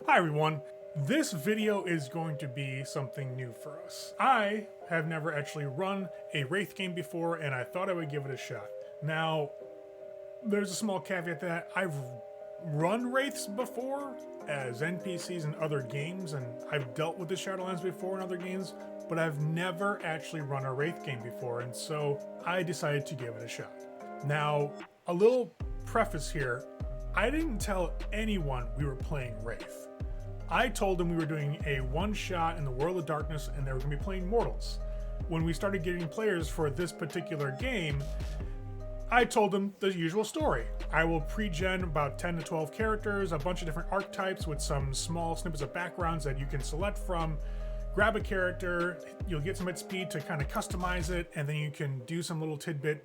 Hi everyone. This video is going to be something new for us. I have never actually run a Wraith game before, and I thought I would give it a shot. Now, there's a small caveat to that. I've run Wraiths before as NPCs in other games, and I've dealt with the Shadowlands before in other games, but I've never actually run a Wraith game before, and so I decided to give it a shot. Now, a little preface here. I didn't tell anyone we were playing Wraith. I told them we were doing a one-shot in the World of Darkness and they were going to be playing Mortals. When we started getting players for this particular game, I told them the usual story. I will pre-gen about 10 to 12 characters, a bunch of different archetypes with some small snippets of backgrounds that you can select from. Grab a character, you'll get some XP to kind of customize it, and then you can do some little tidbit,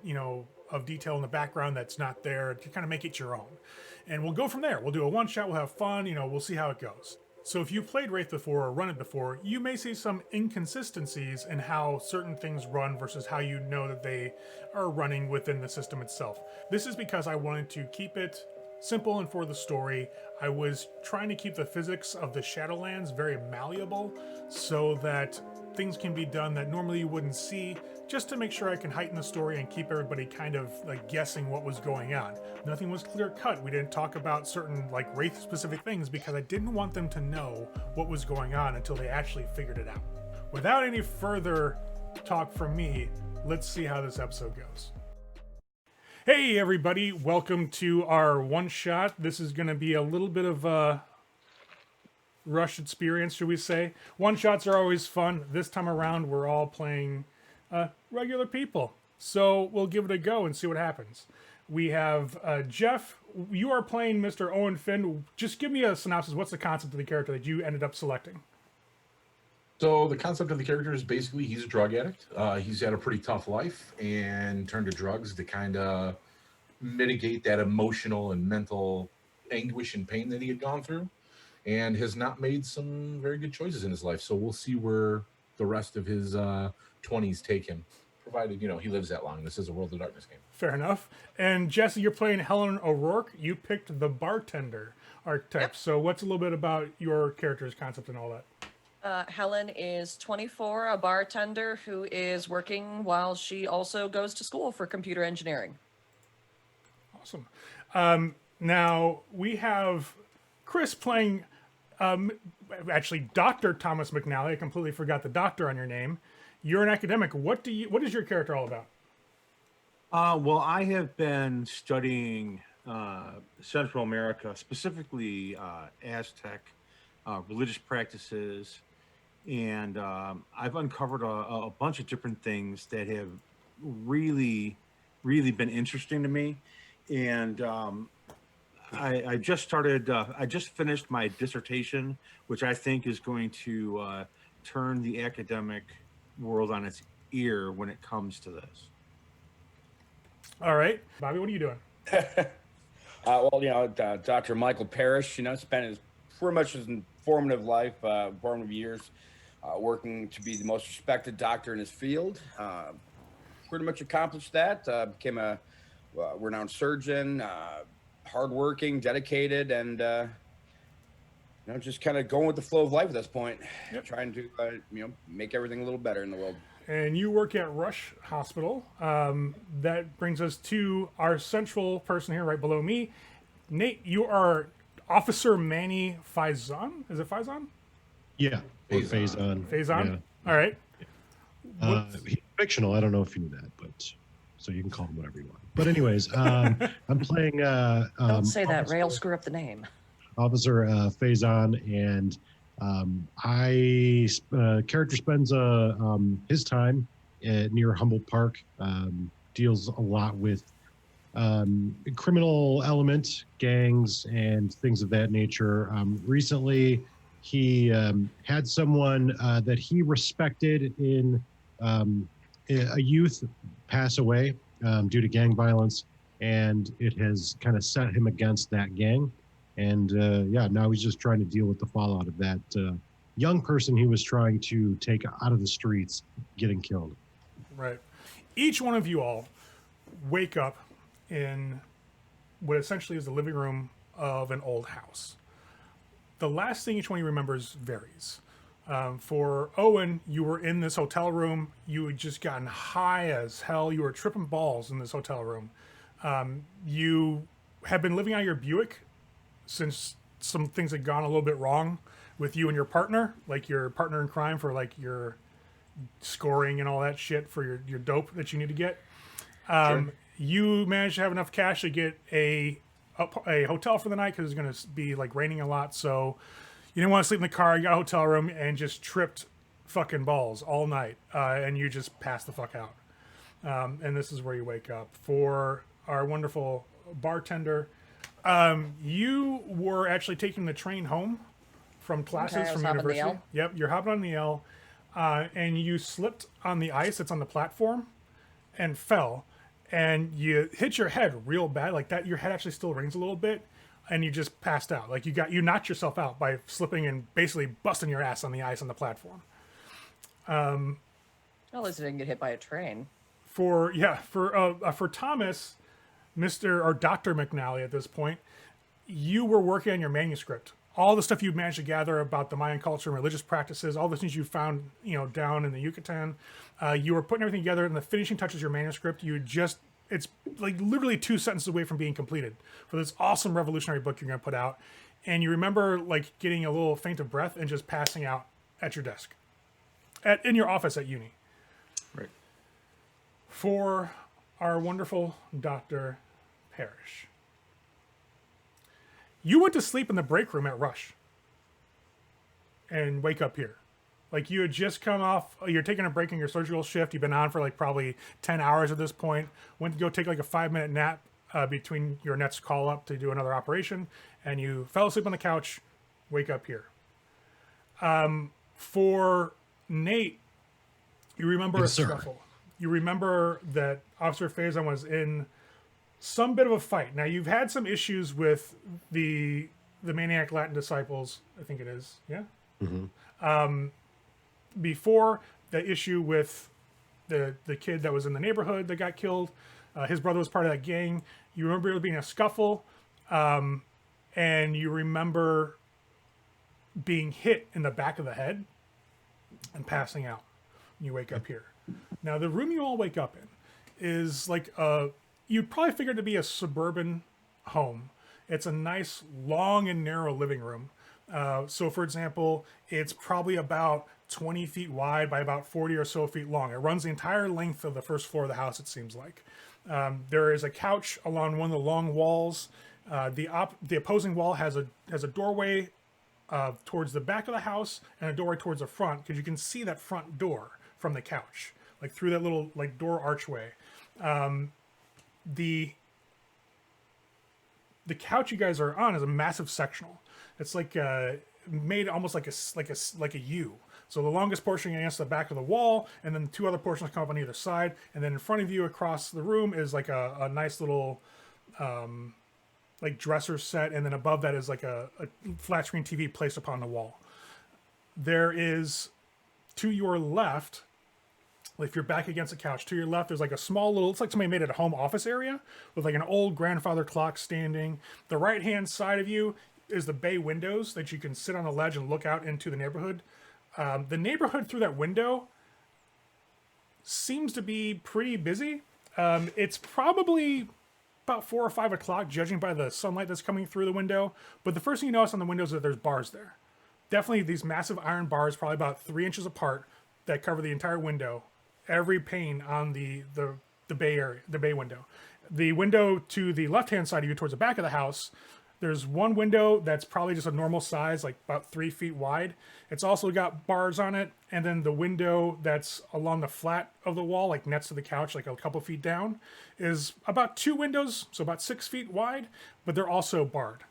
of detail in the background that's not there to kind of make it your own. And we'll go from there. We'll do a one-shot, we'll have fun, we'll see how it goes. So if you've played Wraith before or run it before, you may see some inconsistencies in how certain things run versus how you know that they are running within the system itself. This is because I wanted to keep it simple and for the story. I was trying to keep the physics of the Shadowlands very malleable so that things can be done that normally you wouldn't see, just to make sure I can heighten the story and keep everybody kind of like guessing what was going on. Nothing was clear cut. We didn't talk about certain like Wraith specific things because I didn't want them to know what was going on until they actually figured it out. Without any further talk from me, let's see how this episode goes. Hey everybody, welcome to our one shot. This is going to be a little bit of a rush experience, should we say. One shots are always fun. This time around we're all playing regular people, so we'll give it a go and see what happens. We have Jeff. You are playing Mr. Owen Finn. Just give me a synopsis. What's the concept of the character that you ended up selecting? So the concept of the character is basically he's a drug addict. He's had a pretty tough life and turned to drugs to kind of mitigate that emotional and mental anguish and pain that he had gone through, and has not made some very good choices in his life. So we'll see where the rest of his 20s take him, provided, he lives that long. This is a World of Darkness game. Fair enough. And Jesse, you're playing Helen O'Rourke. You picked the bartender archetype. Yep. So what's a little bit about your character's concept and all that? Helen is 24, a bartender who is working while she also goes to school for computer engineering. Awesome. Now we have Chris playing actually Dr. Thomas McNally. I completely forgot the doctor on your name. You're an academic. What is your character all about? Well, I have been studying Central America, specifically Aztec religious practices, and I've uncovered a bunch of different things that have really been interesting to me. And I just finished my dissertation, which I think is going to turn the academic world on its ear when it comes to this. All right, Bobby, what are you doing? Dr. Michael Parrish, spent his pretty much his formative years working to be the most respected doctor in his field. Pretty much accomplished that. Became a renowned surgeon, hardworking, dedicated, and just kind of going with the flow of life at this point. Yep. Trying to make everything a little better in the world. And you work at Rush Hospital. That brings us to our central person here right below me. Nate, you are Officer Manny Faison. Is it Faison? Yeah, Faison. Faison? Yeah. All right. He's fictional. I don't know if you knew that, but so you can call him whatever you want. But anyways, I'm playing... Don't say that. Ray will screw up the name. Officer Faison, and character spends his time near Humboldt Park, deals a lot with criminal element, gangs, and things of that nature. Recently, he had someone that he respected in a youth pass away due to gang violence, and it has kind of set him against that gang. And now he's just trying to deal with the fallout of that young person he was trying to take out of the streets getting killed. Right. Each one of you all wake up in what essentially is the living room of an old house. the last thing each one of you remembers varies. For Owen, you were in this hotel room. You had just gotten high as hell. You were tripping balls in this hotel room. You had been living out of your Buick since some things had gone a little bit wrong with you and your partner, like your partner in crime for like your scoring and all that shit for your dope that you need to get. Sure. You managed to have enough cash to get a hotel for the night because it's going to be like raining a lot. So you didn't want to sleep in the car. You got a hotel room and just tripped fucking balls all night. And you just passed the fuck out. And this is where you wake up. For our wonderful bartender, you were actually taking the train home from classes Okay, I was from hopping the university. L. Yep, you're hopping on the L. And you slipped on the ice that's on the platform and fell. And you hit your head real bad, like that. Your head actually still rings a little bit, and you just passed out. Like you knocked yourself out by slipping and basically busting your ass on the ice on the platform. At least I didn't get hit by a train. For Thomas, Mr. or Dr. McNally at this point, you were working on your manuscript. All the stuff you managed to gather about the Mayan culture and religious practices, all the things you found, down in the Yucatan, you were putting everything together, and the finishing touches your manuscript. It's like literally 2 sentences away from being completed for this awesome revolutionary book you're going to put out. And you remember like getting a little faint of breath and just passing out at your desk, in your office at uni. Right. For our wonderful Dr. Parrish. You went to sleep in the break room at Rush and wake up here. Like you had just come off, you're taking a break in your surgical shift. You've been on for like probably 10 hours at this point. Went to go take like a 5-minute nap between your next call up to do another operation. And you fell asleep on the couch, wake up here. For Nate, you remember Yes, a sir. scuffle. You remember that Officer Faison was in some bit of a fight. Now you've had some issues with the Maniac Latin Disciples, I think it is, yeah. Before the issue with the kid that was in the neighborhood that got killed, his brother was part of that gang. You remember there being a scuffle, and you remember being hit in the back of the head and passing out. You wake up here. Now the room you all wake up in is like you'd probably figure it to be a suburban home. It's a nice, long and narrow living room. So, for example, it's probably about 20 feet wide by about 40 or so feet long. It runs the entire length of the first floor of the house, it seems like. There is a couch along one of the long walls. The opposing wall has a doorway towards the back of the house and a doorway towards the front, because you can see that front door from the couch, like through that little like door archway. The couch you guys are on is a massive sectional. It's like made almost like a U. So the longest portion against the back of the wall, and then 2 other portions come up on either side, and then in front of you across the room is like a nice little like dresser set, and then above that is like a flat screen TV placed upon the wall. There is, to your left, if you're back against the couch, to your left, there's like a small little, it's like somebody made it a home office area with like an old grandfather clock standing. The right-hand side of you is the bay windows that you can sit on a ledge and look out into the neighborhood. The neighborhood through that window seems to be pretty busy. It's probably about 4 or 5 o'clock, judging by the sunlight that's coming through the window. But the first thing you notice on the windows is that there's bars there. Definitely these massive iron bars, probably about 3 inches apart, that cover the entire window. Every pane on the bay area, the bay window. The window to the left-hand side of you towards the back of the house, there's one window that's probably just a normal size, like about 3 feet wide. It's also got bars on it. And then the window that's along the flat of the wall, like next to the couch, like a couple feet down, is about 2 windows, so about 6 feet wide, but they're also barred.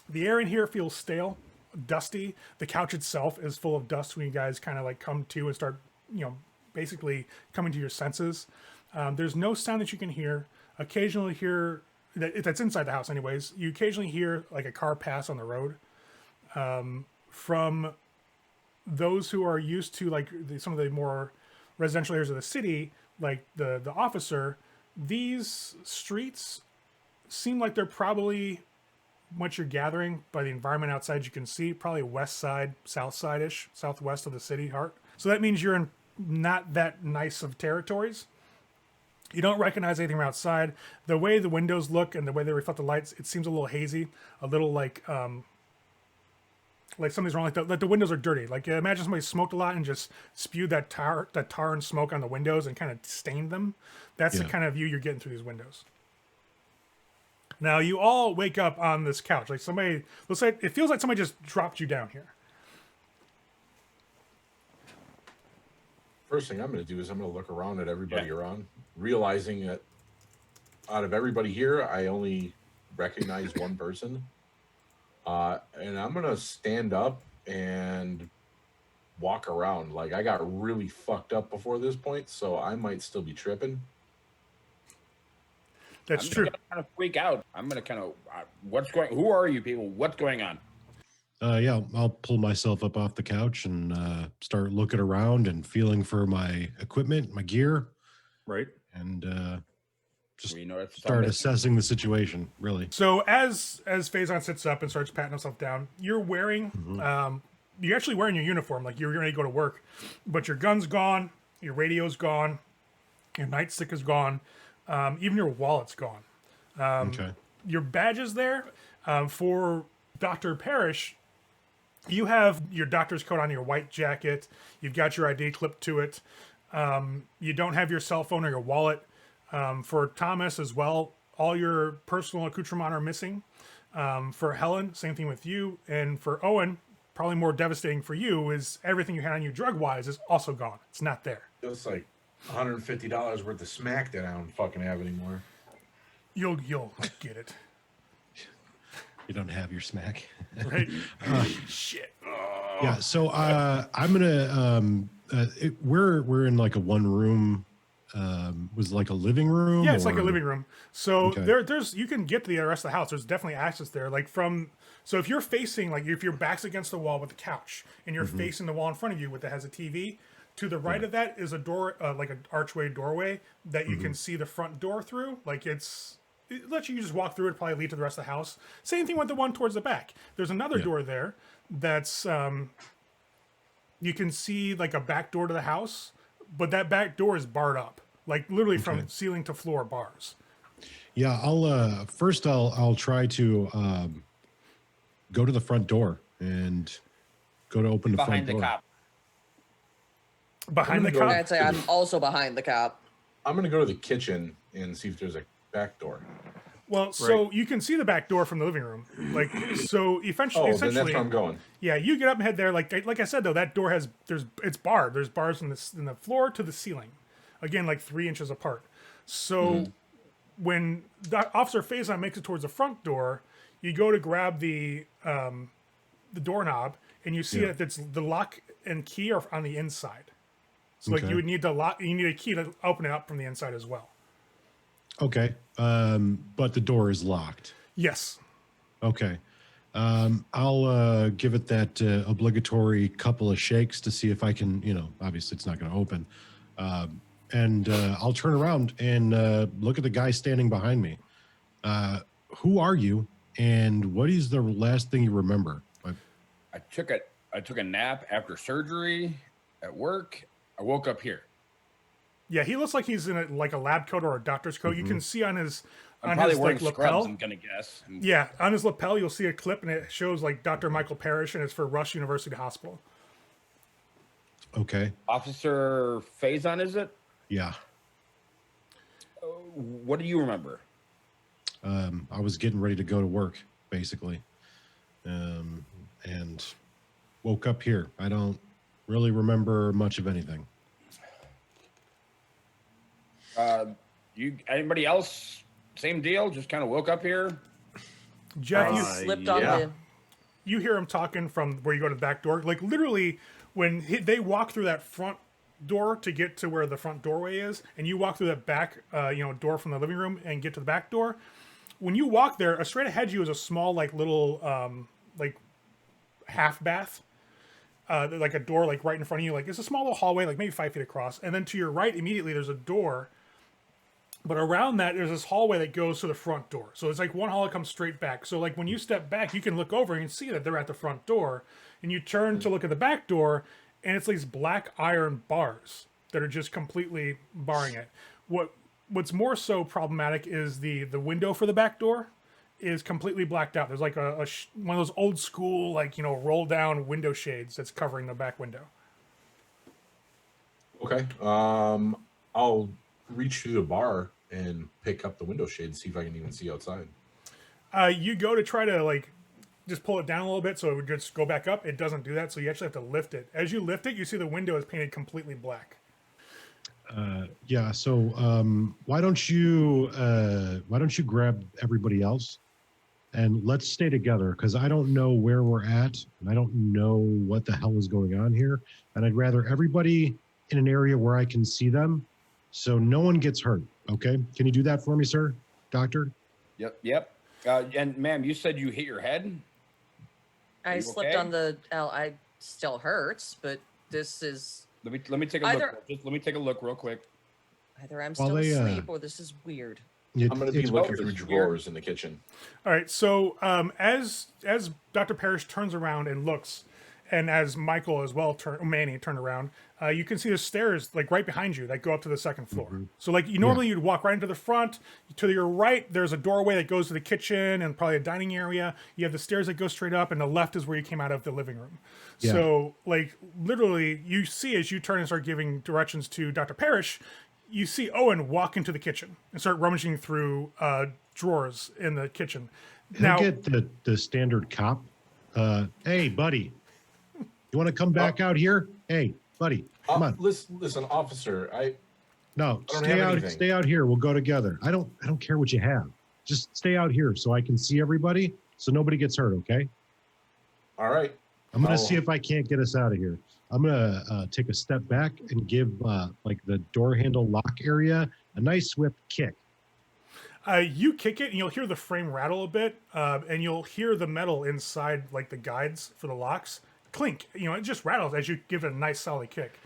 The air in here feels stale, dusty. The couch itself is full of dust when you guys kind of like come to and start, basically coming to your senses. There's no sound that you can hear. Occasionally hear, that's inside the house anyways, you occasionally hear like a car pass on the road. From those who are used to like some of the more residential areas of the city, like the officer, these streets seem like they're probably what you're gathering by the environment outside, you can see probably west side, south side-ish, southwest of the city heart. So that means you're in not that nice of territories. You don't recognize anything from outside. The way the windows look and the way they reflect the lights, it seems a little hazy, a little like something's wrong. Like the windows are dirty. Like imagine somebody smoked a lot and just spewed that tar and smoke on the windows and kind of stained them. That's the kind of view you're getting through these windows. Now you all wake up on this couch. Like somebody, let's say it feels like somebody just dropped you down here. First thing I'm going to do is I'm going to look around at everybody around, realizing that out of everybody here, I only recognize one person. And I'm going to stand up and walk around. Like, I got really fucked up before this point, so I might still be tripping. That's I'm true. gonna kind of freak out. I'm going to kind of, who are you people? What's going on? Yeah, I'll pull myself up off the couch and start looking around and feeling for my equipment, my gear, Right. and just We know that's start assessing the situation. Really. So as Phazon sits up and starts patting himself down, you're wearing you're actually wearing your uniform, like you're ready to go to work, but your gun's gone, your radio's gone, your nightstick is gone, even your wallet's gone. Okay. Your badge is there. For Dr. Parrish, you have your doctor's coat on, your white jacket. You've got your ID clipped to it. You don't have your cell phone or your wallet. For Thomas as well, all your personal accoutrements are missing. For Helen, same thing with you. And for Owen, probably more devastating for you, is everything you had on you drug-wise is also gone. It's not there. It's like $150 worth of smack that I don't fucking have anymore. You'll get it. You don't have your smack. Right? Shit. Yeah. So I'm gonna. We're in like a one room. Was it like a living room? Yeah, it's like a or- living room. So Okay. there's you can get to the rest of the house. There's definitely access there. Like so if you're facing, like if your back's against the wall with the couch and you're facing the wall in front of you that has a TV, to the right of that is a door, like an archway doorway that you can see the front door through. Like it lets you just walk through it, probably lead to the rest of the house. Same thing with the one towards the back. There's another door there that's you can see like a back door to the house, but that back door is barred up, like literally from ceiling to floor bars. Yeah. I'll try to go to the front door and go to open the Behind front the door. cop. Behind the I'm gonna cop. I'd say I'm also behind the cop. I'm going to go to the kitchen and see if there's a back door. Well, so you can see the back door from the living room. Like, so essentially, Then that's where I'm going. yeah, you get up and head there. Like I said, though, that door it's barred. There's bars in the floor to the ceiling. Again, like 3 inches apart. So when Officer Phazon makes it towards the front door, you go to grab the doorknob, and you see that it's the lock and key are on the inside. So like you would need you need a key to open it up from the inside as well. Okay. But the door is locked. Yes. Okay. I'll give it that obligatory couple of shakes to see if I can, obviously it's not going to open. And I'll turn around and look at the guy standing behind me. Who are you? And what is the last thing you remember? I took a nap after surgery at work. I woke up here. Yeah, he looks like he's in a lab coat or a doctor's coat. You can see on his I'm probably his wearing lapel. scrubs, I'm gonna guess. Yeah, on his lapel you'll see a clip and it shows like Dr. Michael Parrish and it's for Rush University Hospital. Okay. Officer Phazon, is it? Yeah. What do you remember? I was getting ready to go to work, basically. And woke up here. I don't really remember much of anything. Anybody else? Same deal. Just kind of woke up here. Jeff, you Slipped on the. you hear him talking from where you go to the back door. Like literally, when they walk through that front door to get to where the front doorway is, and you walk through that back, door from the living room and get to the back door. When you walk there, straight ahead you is a small, like little, half bath, like a door, like right in front of you. Like it's a small little hallway, like maybe 5 feet across. And then to your right, immediately there's a door But around that, there's this hallway that goes to the front door. So it's like one hall that comes straight back. So like when you step back, you can look over and see that they're at the front door. And you turn to look at the back door, and it's these black iron bars that are just completely barring it. What's more so problematic is the window for the back door is completely blacked out. There's like one of those old school, like, you know, roll down window shades that's covering the back window. Okay. I'll reach through the bar and pick up the window shade and see if I can even see outside. You go to try to like just pull it down a little bit so it would just go back up. It doesn't do that, so you actually have to lift it. As you lift it, you see the window is painted completely black. Yeah. So why don't you grab everybody else and let's stay together, because I don't know where we're at and I don't know what the hell is going on here, and I'd rather everybody in an area where I can see them, so no one gets hurt. Okay? Can you do that for me, sir, doctor? Yep. And ma'am, you said you hit your head. I you slipped okay? on the L. I still hurts, but this is Let me take a Either- look. Just let me take a look real quick. either I'm Well, still they, asleep or this is weird. I'm going to be looking through it's weird. drawers in the kitchen. All right, so as Dr. Parrish turns around and looks, and as Michael as well Manny turned around, you can see the stairs like right behind you that go up to the second floor. So like you'd walk right into the front. To your right, there's a doorway that goes to the kitchen and probably a dining area. You have the stairs that go straight up, and the left is where you came out of the living room. Yeah. So like literally, you see as you turn and start giving directions to Dr. Parrish, you see Owen walk into the kitchen and start rummaging through drawers in the kitchen. Now get the standard cop. Hey, buddy, you want to come back out here? Hey, buddy, come on. Listen, officer. No, don't stay have out. anything. Stay out here. We'll go together. I don't care what you have. Just stay out here so I can see everybody, so nobody gets hurt. Okay. All right. I'm gonna I'll- see if I can't get us out of here. I'm gonna take a step back and give like the door handle lock area a nice whip kick. You kick it, and you'll hear the frame rattle a bit, and you'll hear the metal inside, like the guides for the locks, clink. You know, it just rattles as you give it a nice solid kick.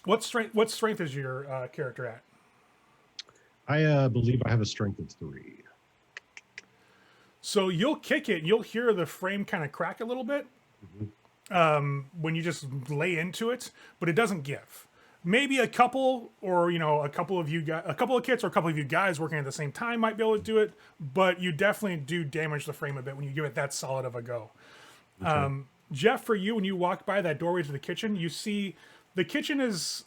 What strength is your character at? I believe I have a strength of 3. So you'll kick it, and you'll hear the frame kind of crack a little bit when you just lay into it, but it doesn't give. Maybe a couple, or a couple of you guys, a couple of kits, or a couple of you guys working at the same time might be able to do it, but you definitely do damage the frame a bit when you give it that solid of a go. Okay. Jeff, for you, when you walk by that doorway to the kitchen, you see the kitchen is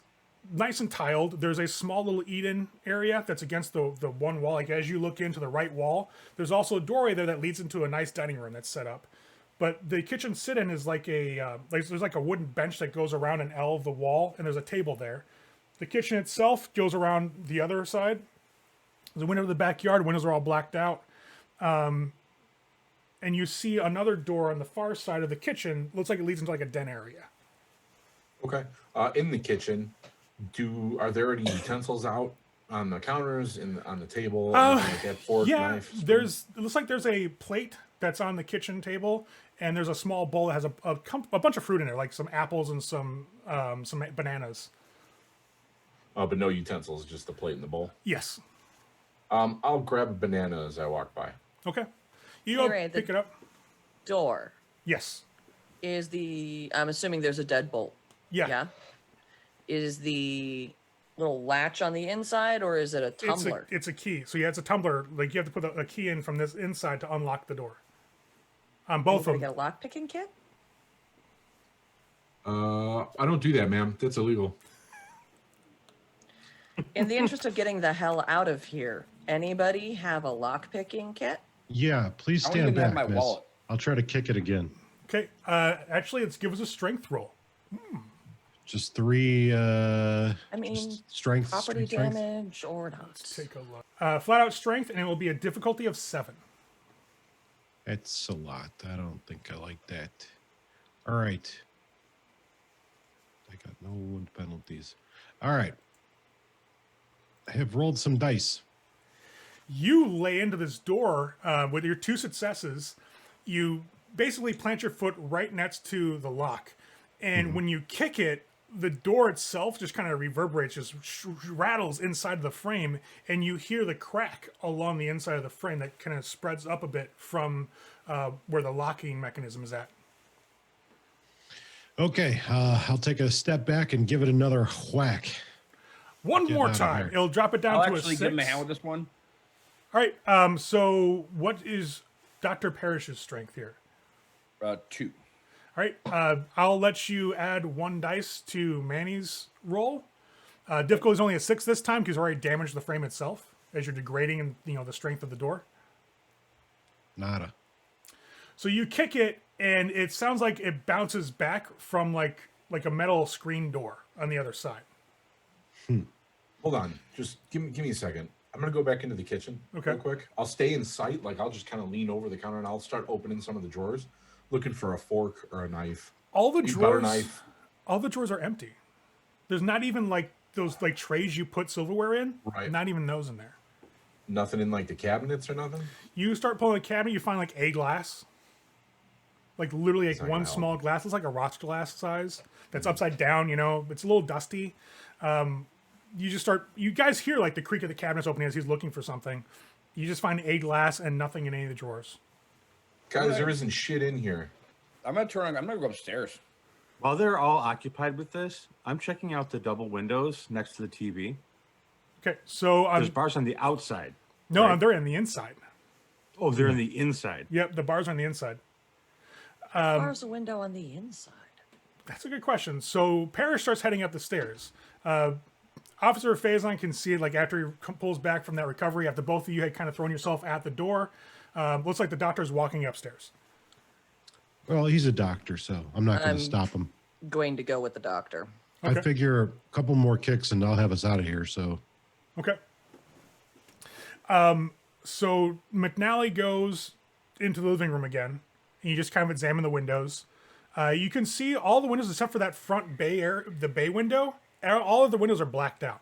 nice and tiled. There's a small little eat-in area that's against the one wall. Like as you look into the right wall, there's also a doorway there that leads into a nice dining room that's set up. But the kitchen sit-in is like there's like a wooden bench that goes around an L of the wall, and there's a table there. The kitchen itself goes around the other side. There's a window to the backyard. Windows are all blacked out. And you see another door on the far side of the kitchen. Looks like it leads into like a den area. Okay. In the kitchen, are there any utensils out on the counters on the table? Anything like that, fork, knife, spoon? It looks like there's a plate that's on the kitchen table, and there's a small bowl that has a bunch of fruit in it, like some apples and some bananas. But no utensils, just the plate and the bowl. Yes. I'll grab a banana as I walk by. Okay. You go Ray, pick it up. Door Yes. is I'm assuming there's a deadbolt. Yeah. Yeah. Is the little latch on the inside, or is it a tumbler? It's a key. So yeah, it's a tumbler. Like you have to put a key in from this inside to unlock the door. On both of Get them. a lock picking kit? I don't do that, ma'am. That's illegal. In the interest of getting the hell out of here, anybody have a lock picking kit? Yeah, please I don't stand even have back, my miss. wallet. I'll try to kick it again. Okay. Actually, give us a strength roll. Just 3. I mean, just strength. property strength. damage or not? Let's take a look. Flat out strength, and it will be a difficulty of 7. It's a lot. I don't think I like that. All right. I got no penalties. All right. I have rolled some dice. You lay into this door with your 2 successes. You basically plant your foot right next to the lock. And when you kick it, the door itself just kind of reverberates, just rattles inside the frame, and you hear the crack along the inside of the frame that kind of spreads up a bit from where the locking mechanism is at. Okay, I'll take a step back and give it another whack. One Get more out of time. here. It'll drop it down I'll to a actually 6. give him a hand with this one. All right. So what is Dr. Parrish's strength here? 2. All right. I'll let you add 1 dice to Manny's roll. Difficulty is only a 6 this time because you already damaged the frame itself as you're degrading, the strength of the door. Nada. So you kick it, and it sounds like it bounces back from like a metal screen door on the other side. Hold on. Just give me a second. I'm going to go back into the kitchen Okay. real quick. I'll stay in sight. Like, I'll just kind of lean over the counter, and I'll start opening some of the drawers, looking for a fork or a knife. All the Maybe butter drawers, knife. all the drawers are empty. There's not even like those like trays you put silverware in. Right. Not even those in there. Nothing in, like, the cabinets or nothing? You start pulling a cabinet, you find like a glass. Like literally like not one gonna help. small glass. It's like a rocks glass size that's upside down, it's a little dusty. You guys hear like the creak of the cabinets opening as he's looking for something. You just find a glass and nothing in any of the drawers. Guys, there isn't shit in here. I'm going to go upstairs. While they're all occupied with this, I'm checking out the double windows next to the TV. Okay, so There's bars on the outside. no, right? they're in the inside. Oh, they're in the inside. Yep, the bars are on the inside. There's a window on the inside. That's a good question. So Parrish starts heading up the stairs. Officer Faison can see it like after he pulls back from that recovery, after both of you had kind of thrown yourself at the door. Looks like the doctor's walking upstairs. Well, he's a doctor, so I'm not going to stop him. Going to go with the doctor. Okay. I figure a couple more kicks and I'll have us out of here. So Okay. So McNally goes into the living room again, and you just kind of examine the windows. You can see all the windows except for that front the bay window. All of the windows are blacked out.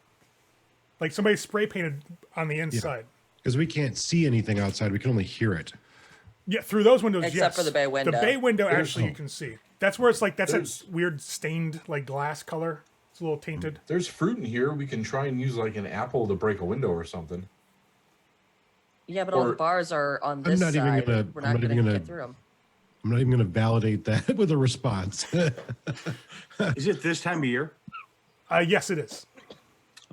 Like somebody spray painted on the inside. because we can't see anything outside, we can only hear it. Yeah, through those windows, Except yes. for the bay window. The bay window, There's actually, you some- can see. That's where it's like, that's There's- that weird stained, like, glass color. It's a little tainted. There's fruit in here. We can try and use, like, an apple to break a window or something. Yeah, but all the Or- bars are on this not even side. gonna- We're I'm not not even going to gonna- get through them. I'm not even going to validate that with a response. Is it this time of year? Yes, it is.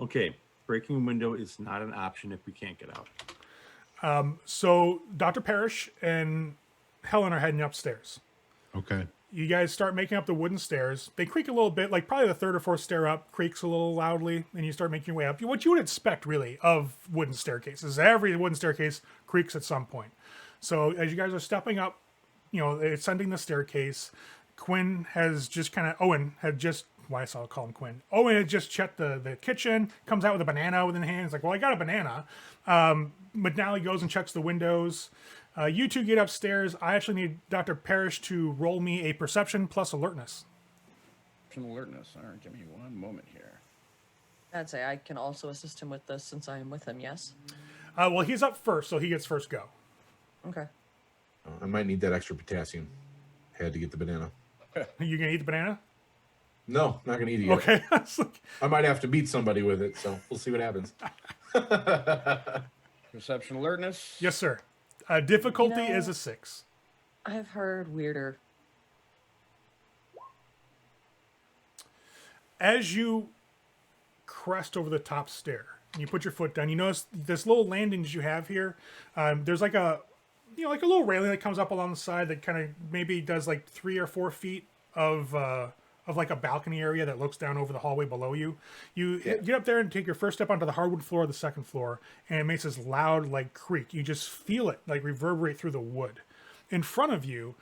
Okay. Breaking a window is not an option if we can't get out. So Dr. Parrish and Helen are heading upstairs. Okay. You guys start making up the wooden stairs. They creak a little bit, like probably the third or fourth stair up creaks a little loudly, and you start making your way up. What you would expect, really, of wooden staircases. Every wooden staircase creaks at some point. So as you guys are stepping up, ascending the staircase, Owen had just checked the kitchen, comes out with a banana in hand. He's like, well, I got a banana. McNally goes and checks the windows. You two get upstairs. I actually need Dr. Parrish to roll me a perception plus alertness. Some alertness. All right, give me one moment here. I'd say I can also assist him with this since I am with him, yes? Well, he's up first, so he gets first go. Okay. I might need that extra potassium. Had to get the banana. You gonna eat the banana? No, not gonna eat it yet. Okay. It's like, I might have to beat somebody with it, so we'll see what happens. Perception alertness. yes, sir. Difficulty You know- is a 6. I've heard weirder. As you crest over the top stair and you put your foot down, you notice this little landings you have here. There's like a little railing that comes up along the side that kind of maybe does like 3 or 4 feet of like a balcony area that looks down over the hallway below you. You get up there and take your first step onto the hardwood floor of the second floor, and it makes this loud like creak. You just feel it like reverberate through the wood. In front of you,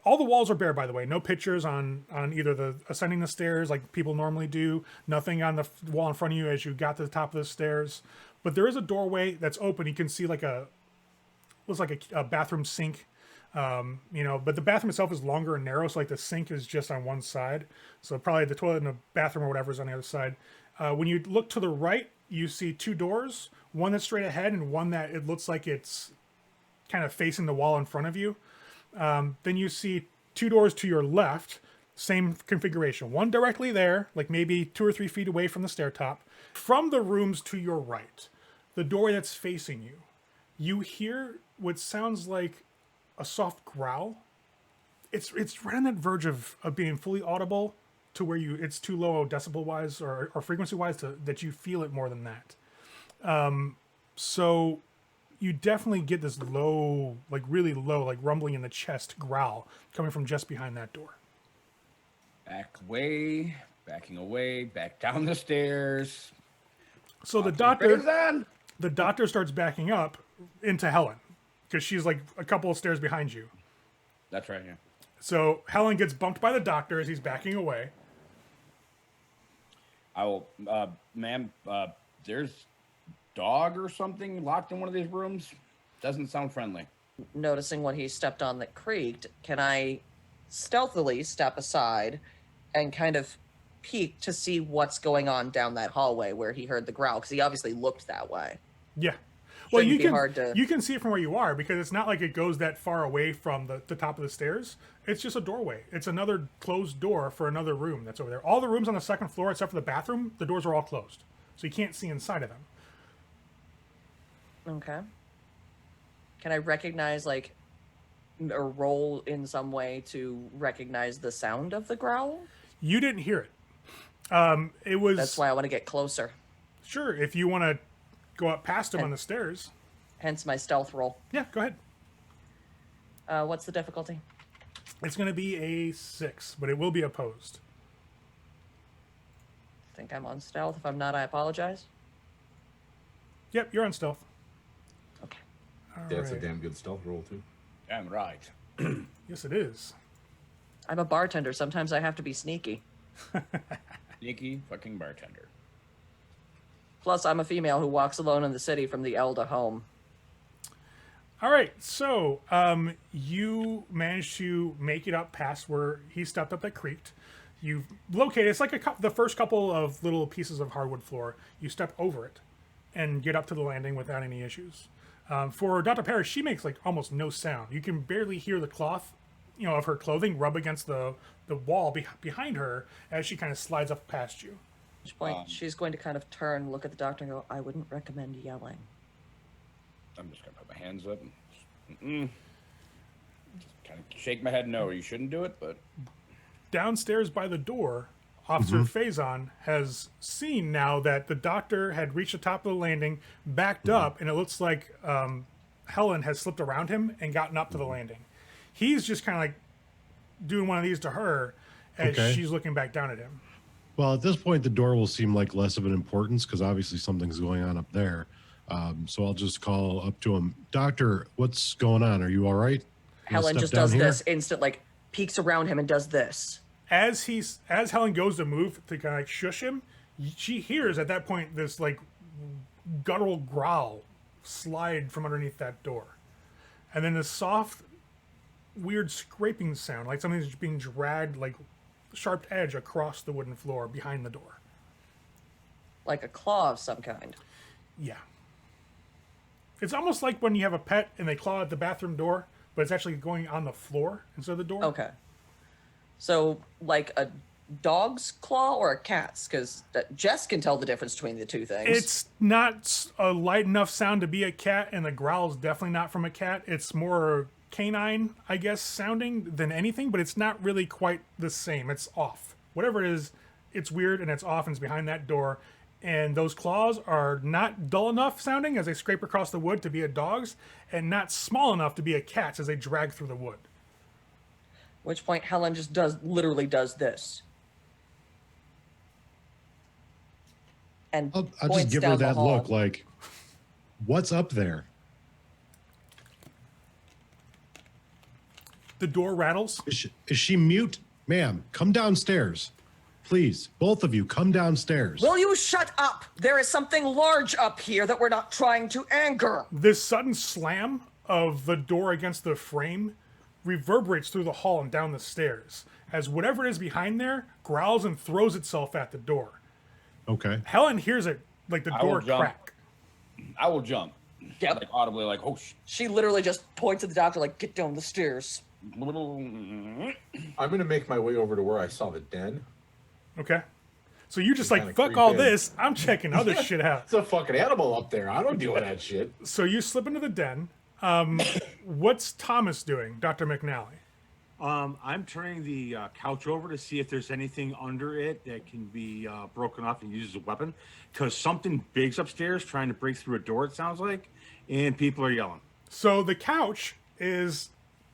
all the walls are bare, by the way. No pictures on either the ascending the stairs like people normally do. Nothing on the wall in front of you as you got to the top of the stairs. But there is a doorway that's open. You can see looks like a bathroom sink. But the bathroom itself is longer and narrow, so like the sink is just on one side. So probably the toilet and the bathroom or whatever is on the other side. When you look to the right, you see 2 doors. One that's straight ahead and one that it looks like it's kind of facing the wall in front of you. Then you see 2 doors to your left Same configuration. One directly there, like maybe 2 or 3 feet away from the stair top. From the rooms to your right, the door that's facing you, you hear what sounds like a soft growl. It's right on that verge of being fully audible to where it's too low decibel wise or frequency wise that you feel it more than that. So you definitely get this low, like really low, like rumbling in the chest growl coming from just behind that door. Backing away, back down the stairs. So the doctor starts backing up into Helen because she's like a couple of stairs behind you. That's right, yeah. So Helen gets bumped by the doctor as he's backing away. I will, ma'am, there's dog or something locked in one of these rooms. Doesn't sound friendly. Noticing what he stepped on that creaked, can I stealthily step aside and kind of peek to see what's going on down that hallway where he heard the growl? Because he obviously looked that way. Yeah. Well, Shouldn't be hard to... you can see it from where you are because it's not like it goes that far away from the top of the stairs. It's just a doorway. It's another closed door for another room that's over there. All the rooms on the second floor, except for the bathroom, the doors are all closed. So you can't see inside of them. Okay. Can I recognize, like, or roll in some way to recognize the sound of the growl? You didn't hear it. It was... That's why I want to get closer. Sure, if you want to go up past him on the stairs. Hence my stealth roll. Yeah, go ahead. What's the difficulty? It's going to be a 6, but it will be opposed. I think I'm on stealth. If I'm not, I apologize. Yep, you're on stealth. Okay. All That's a right. damn good stealth roll, too. Damn right. Yes, it is. I'm a bartender. Sometimes I have to be sneaky. Sneaky fucking bartender. Plus, I'm a female who walks alone in the city from the Elda home. All right, so you managed to make it up past where he stepped up that creaked. You've located, it's like the first couple of little pieces of hardwood floor. You step over it and get up to the landing without any issues. For Dr. Parrish, she makes like almost no sound. You can barely hear the cloth, of her clothing rub against the wall behind her as she kind of slides up past you. At which point, she's going to kind of turn, look at the doctor, and go, I wouldn't recommend yelling. I'm just going to put my hands up and just kind of shake my head no. You shouldn't do it, but... Downstairs by the door, Officer Faison has seen now that the doctor had reached the top of the landing, backed up, and it looks like Helen has slipped around him and gotten up to the landing. He's just kind of like doing one of these to her as she's looking back down at him. Well, at this point, the door will seem like less of an importance because obviously something's going on up there. So I'll just call up to him. Doctor, what's going on? Are you all right? Helen just does this instant, like, peeks around him and does this. As Helen goes to move to kind of like shush him, she hears at that point this like guttural growl slide from underneath that door. And then this soft, weird scraping sound, like something's being dragged like sharp edge across the wooden floor behind the door. Like a claw of some kind. Yeah. It's almost like when you have a pet and they claw at the bathroom door, but it's actually going on the floor instead of the door. Okay. So, like a dog's claw or a cat's? Because Jess can tell the difference between the two things. It's not a light enough sound to be a cat, and the growl is definitely not from a cat. It's more canine, I guess, sounding than anything, but it's not really quite the same. It's off. Whatever it is, it's weird, and it's off, and it's behind that door. And those claws are not dull enough sounding as they scrape across the wood to be a dog's, and not small enough to be a cat's as they drag through the wood. At which point Helen just literally does this. And I'll just points give her down the that hall. look like, what's up there? The door rattles. Is she mute? Ma'am, come downstairs. Please, both of you, come downstairs. Will you shut up? There is something large up here that we're not trying to anger. This sudden slam of the door against the frame reverberates through the hall and down the stairs as whatever it is behind there growls and throws itself at the door. Okay. Helen hears it like the door crack. I will jump. Yep. Like audibly, like, oh, She literally just points at the doctor like, get down the stairs. I'm gonna make my way over to where I saw the den. Okay. So you just Kinda like, fuck creep all in. this. I'm checking other shit out. It's a fucking animal up there. I don't deal with that shit. So you slip into the den. What's Thomas doing, Dr. McNally? I'm turning the couch over to see if there's anything under it that can be broken off and used as a weapon. Because something big's upstairs trying to break through a door, it sounds like, and people are yelling. So the couch is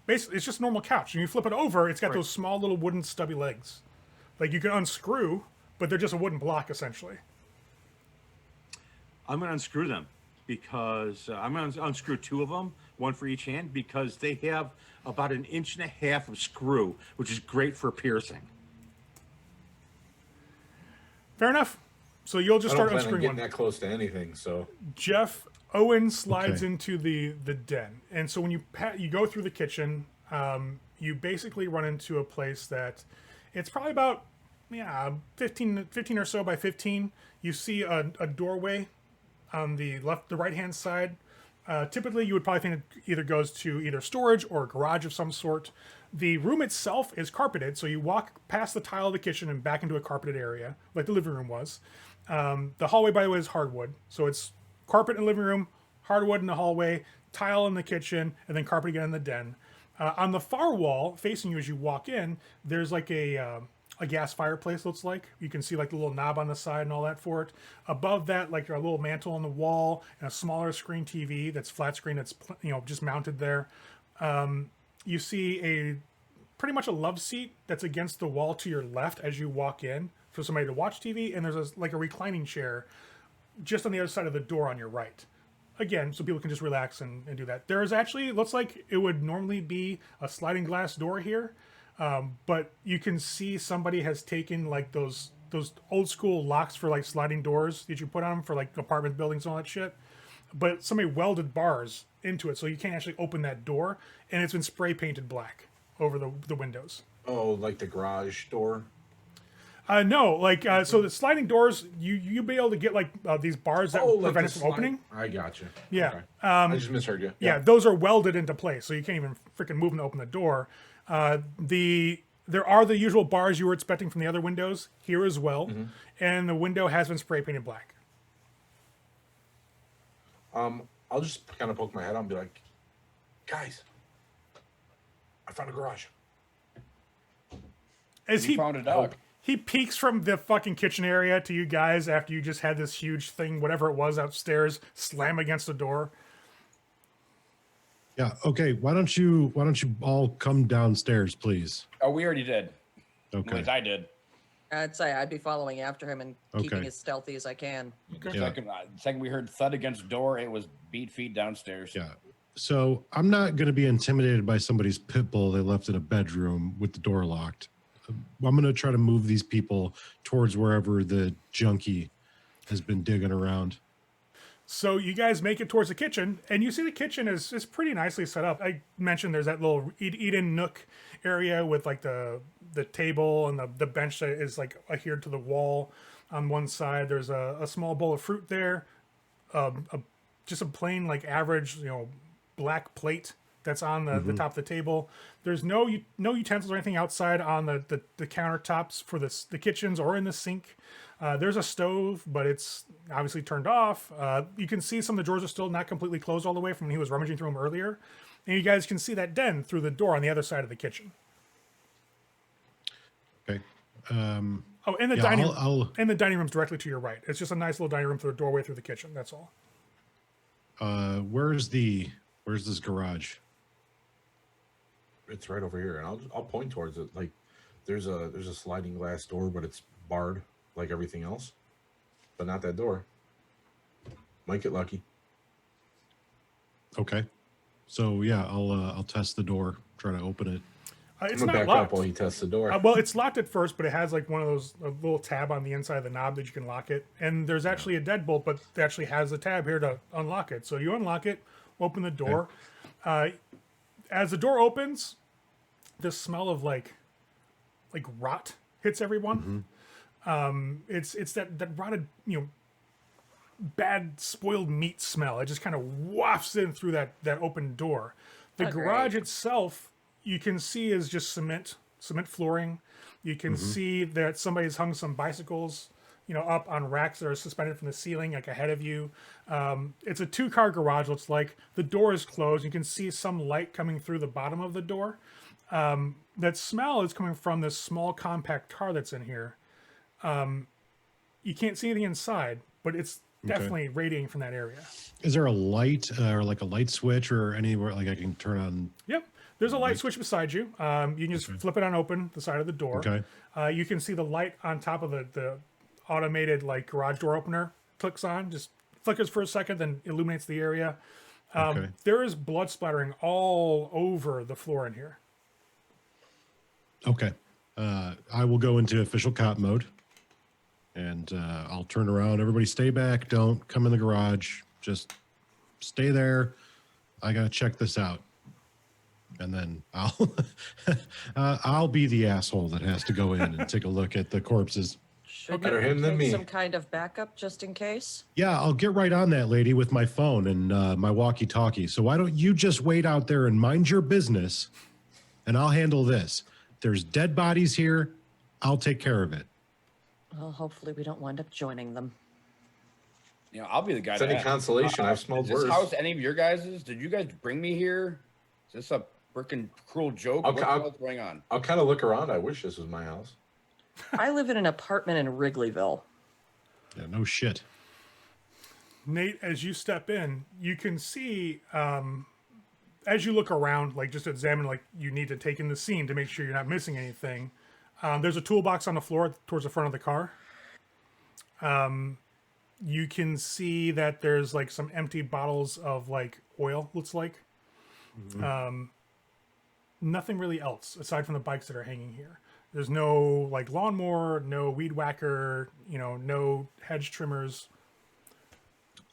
basically, it's just a normal couch. And you flip it over, it's got Right. those small little wooden stubby legs. Like you can unscrew, but they're just a wooden block essentially. I'm going to unscrew them because I'm going to unscrew 2 of them, 1 for each hand, because they have about 1.5 inches of screw, which is great for piercing. Fair enough. So you'll just I don't start plan on unscrewing getting one. that close to anything. So Jeff, Owen slides Okay. into the den, and so when you you go through the kitchen, you basically run into a place that it's probably about 15 or so by 15. You see a doorway on the right hand side. Typically, you would probably think it either goes to either storage or a garage of some sort. The room itself is carpeted, so you walk past the tile of the kitchen and back into a carpeted area, like the living room was. The hallway, by the way, is hardwood, so it's carpet in the living room, hardwood in the hallway, tile in the kitchen, and then carpet again in the den. On the far wall, facing you as you walk in, there's like a gas fireplace. Looks like you can see like the little knob on the side and all that for it. Above that, like a little mantle on the wall and a smaller screen TV that's flat screen that's just mounted there. You see a pretty much a love seat that's against the wall to your left as you walk in for somebody to watch TV, and there's like a reclining chair just on the other side of the door on your right. Again, so people can just relax and do that. There is actually, looks like it would normally be a sliding glass door here, but you can see somebody has taken like those old school locks for like sliding doors that you put on them for like apartment buildings and all that shit. But somebody welded bars into it, so you can't actually open that door, and it's been spray painted black over the windows. oh, like the garage door. No, like so the sliding doors, you'll be able to get like these bars that Like prevent it the from opening. I got you. Yeah. Okay. I just misheard you. Yeah, those are welded into place, so you can't even freaking move them to open the door. There are the usual bars you were expecting from the other windows here as well, and the window has been spray painted black. I'll just kind of poke my head out and be like, guys, I found a garage. As You found a dog. he peeks from the fucking kitchen area to you guys after you just had this huge thing, whatever it was upstairs, slam against the door. Yeah. Okay. Why don't you all come downstairs, please? Oh, we already did. At Okay. least I did. I'd say I'd be following after him and keeping Okay. as stealthy as I can. The Yeah. second we heard thud against the door, it was beat feet downstairs. Yeah. So I'm not going to be intimidated by somebody's pit bull they left in a bedroom with the door locked. I'm going to try to move these people towards wherever the junkie has been digging around. So you guys make it towards the kitchen, and you see the kitchen is pretty nicely set up. I mentioned there's that little eat-in nook area with like the table and the bench that is like adhered to the wall on one side. There's a small bowl of fruit there, just a plain like average black plate that's on the top of the table. There's no utensils or anything outside on the countertops for the kitchens or in the sink. There's a stove, but it's obviously turned off. You can see some of the drawers are still not completely closed all the way from when he was rummaging through them earlier. And you guys can see that den through the door on the other side of the kitchen. Okay. Oh, and the Yeah, dining I'll- and the dining room's directly to your right. It's just a nice little dining room through a doorway through the kitchen. That's all. Where's this garage? It's right over here, and I'll point towards it. Like there's a sliding glass door, but it's barred like everything else, but not that door. Might get lucky. Okay. So yeah, I'll test the door, try to open it. It's I'm not gonna back locked. up while he tests the door. Well, it's locked at first, but it has like one of those a little tab on the inside of the knob that you can lock it. And there's actually a deadbolt, but it actually has the tab here to unlock it. So you unlock it, open the door. As the door opens, the smell of like rot hits everyone. It's that rotted, bad spoiled meat smell. It just kind of wafts in through that open door. The Oh, garage great. itself, you can see is just cement flooring. You can see that somebody's hung some bicycles, up on racks that are suspended from the ceiling, like ahead of you. It's a 2-car garage. Looks like the door is closed. You can see some light coming through the bottom of the door. That smell is coming from this small compact car that's in here. You can't see anything inside, but it's definitely radiating from that area. Is there a light or like a light switch or anywhere like I can turn on? Yep. There's a light switch beside you. You can just flip it on open, the side of the door. Okay. You can see the light on top of the automated like garage door opener clicks on, just flickers for a second, then illuminates the area. There is blood splattering all over the floor in here. Okay. I will go into official cop mode and I'll turn around. Everybody stay back. Don't come in the garage. Just stay there. I got to check this out. And then I'll be the asshole that has to go in and take a look at the corpses. Should Better you him than take me. some kind of backup just in case? Yeah, I'll get right on that, lady, with my phone and my walkie-talkie. So why don't you just wait out there and mind your business, and I'll handle this. There's dead bodies here. I'll take care of it. Well, hopefully we don't wind up joining them. I'll be the guy. It's any consolation. I've smelled is this worse. house any of your guys's? Did you guys bring me here? Is this a freaking cruel joke? What's going on? I'll kind of look around. I wish this was my house. I live in an apartment in Wrigleyville. Yeah, no shit. Nate, as you step in, you can see, as you look around, like just examine, like you need to take in the scene to make sure you're not missing anything. There's a toolbox on the floor towards the front of the car. You can see that there's like some empty bottles of like oil, looks like. Nothing really else aside from the bikes that are hanging here. There's no like lawnmower, no weed whacker, no hedge trimmers.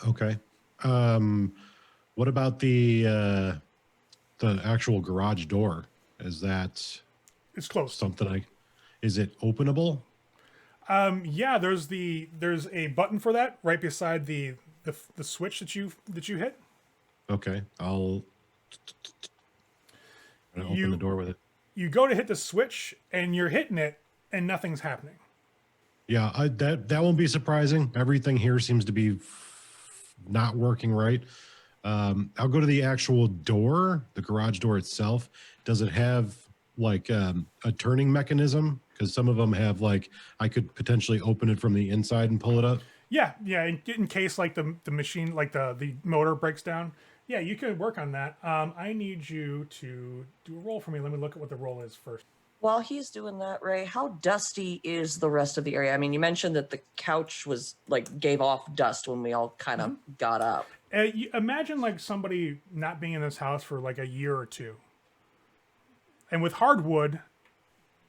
Okay. What about the actual garage door? Is that It's closed. something is it openable? Yeah, there's a button for that right beside the switch that you hit. Okay. I'll open the door with it. You go to hit the switch and you're hitting it and nothing's happening. Yeah, that won't be surprising. Everything here seems to be not working right. I'll go to the actual door, the garage door itself. Does it have like a turning mechanism? Because some of them have like I could potentially open it from the inside and pull it up. Yeah. In case like the machine, like the motor breaks down. Yeah, you could work on that. I need you to do a roll for me. Let me look at what the roll is first. While he's doing that, Ray, how dusty is the rest of the area? I mean, you mentioned that the couch was like gave off dust when we all kind of got up. Imagine like somebody not being in this house for like a year or two. And with hardwood,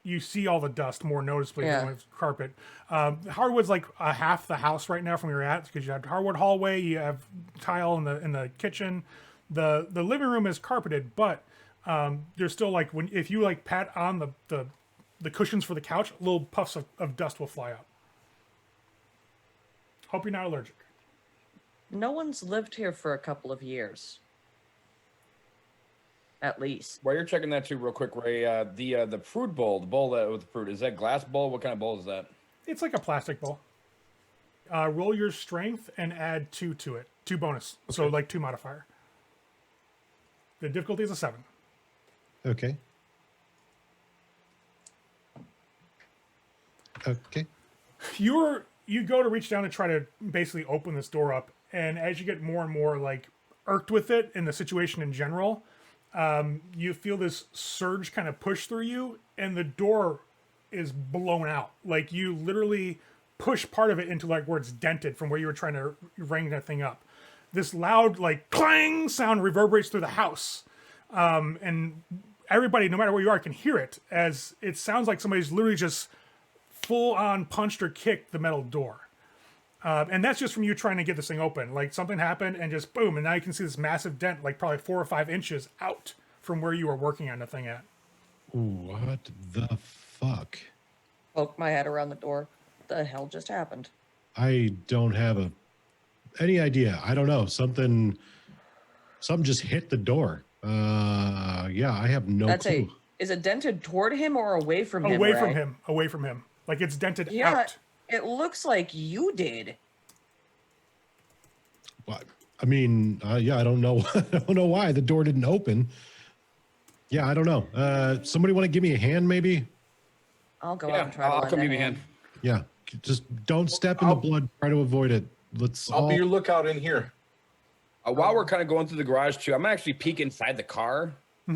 you see all the dust more noticeably than with carpet. Hardwood's like half the house right now from where you're at because you have hardwood hallway, you have tile in the kitchen. The living room is carpeted, but there's still like if you like pat on the cushions for the couch, little puffs of dust will fly out. Hope you're not allergic. No one's lived here for a couple of years. At least. While you're checking that too, real quick, Ray, the fruit bowl, the bowl that with the fruit, is that glass bowl? What kind of bowl is that? It's like a plastic bowl. Roll your strength and add 2 to it. 2 bonus. Okay. So like 2 modifier. The difficulty is a 7. Okay. Okay. You go to reach down and try to basically open this door up, and as you get more and more like irked with it and the situation in general, you feel this surge kind of push through you, and the door is blown out. Like you literally push part of it into like where it's dented from where you were trying to ring that thing up. This loud like clang sound reverberates through the house, and everybody, no matter where you are, can hear it as it sounds like somebody's literally just full on punched or kicked the metal door. And that's just from you trying to get this thing open. Like something happened and just boom, and now you can see this massive dent, like probably 4 or 5 inches out from where you were working on the thing at. What the fuck? Poke my head around the door. What the hell just happened? I don't have any idea. I don't know. Something just hit the door. Yeah, I have no That's clue. is it dented toward him or away from him? Away from Ray? him. Away from him. Like it's dented Yeah, out. it looks like you did. Well, I mean, yeah, I don't know. I don't know why the door didn't open. Yeah, I don't know. Somebody want to give me a hand, maybe? I'll go out Yeah, and try to I'll lend come a give you a hand. hand. Yeah, just don't step in the blood. Try to avoid it. Let's I'll all. be your lookout in here. While we're kind of going through the garage too, I'm gonna actually peek inside the car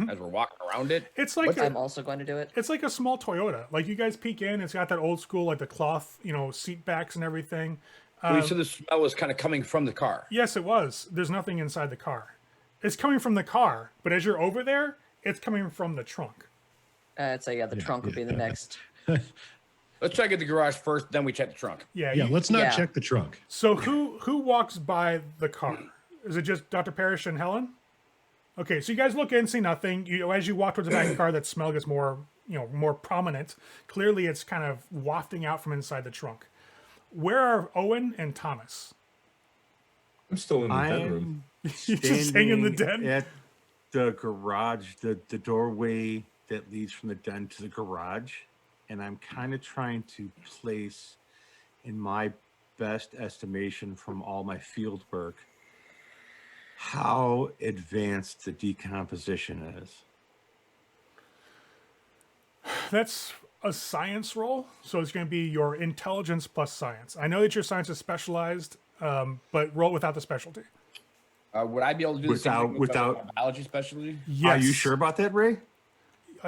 as we're walking around it. It's like I'm also going to do it. it's like a small Toyota. Like you guys peek in, it's got that old school, like the cloth, seat backs and everything. We said the smell was kind of coming from the car. Yes, it was. There's nothing inside the car. It's coming from the car, but as you're over there, it's coming from the trunk. I'd say the trunk would be the next. Let's check at the garage first, then we check the trunk. Yeah. Yeah, let's not Yeah. check the trunk. So who walks by the car? Is it just Dr. Parrish and Helen? Okay, so you guys look in, see nothing. As you walk towards the back of the car, that smell gets more prominent. Clearly, it's kind of wafting out from inside the trunk. Where are Owen and Thomas? I'm still in the bedroom. You just hang in the den? at the garage, the doorway that leads from the den to the garage, and I'm kind of trying to place, in my best estimation from all my field work, how advanced the decomposition is. That's a science roll, so it's going to be your intelligence plus science. I know that your science is specialized, but roll without the specialty. Would I be able to do the same thing Without- my biology specialty? Yes. Are you sure about that, Ray?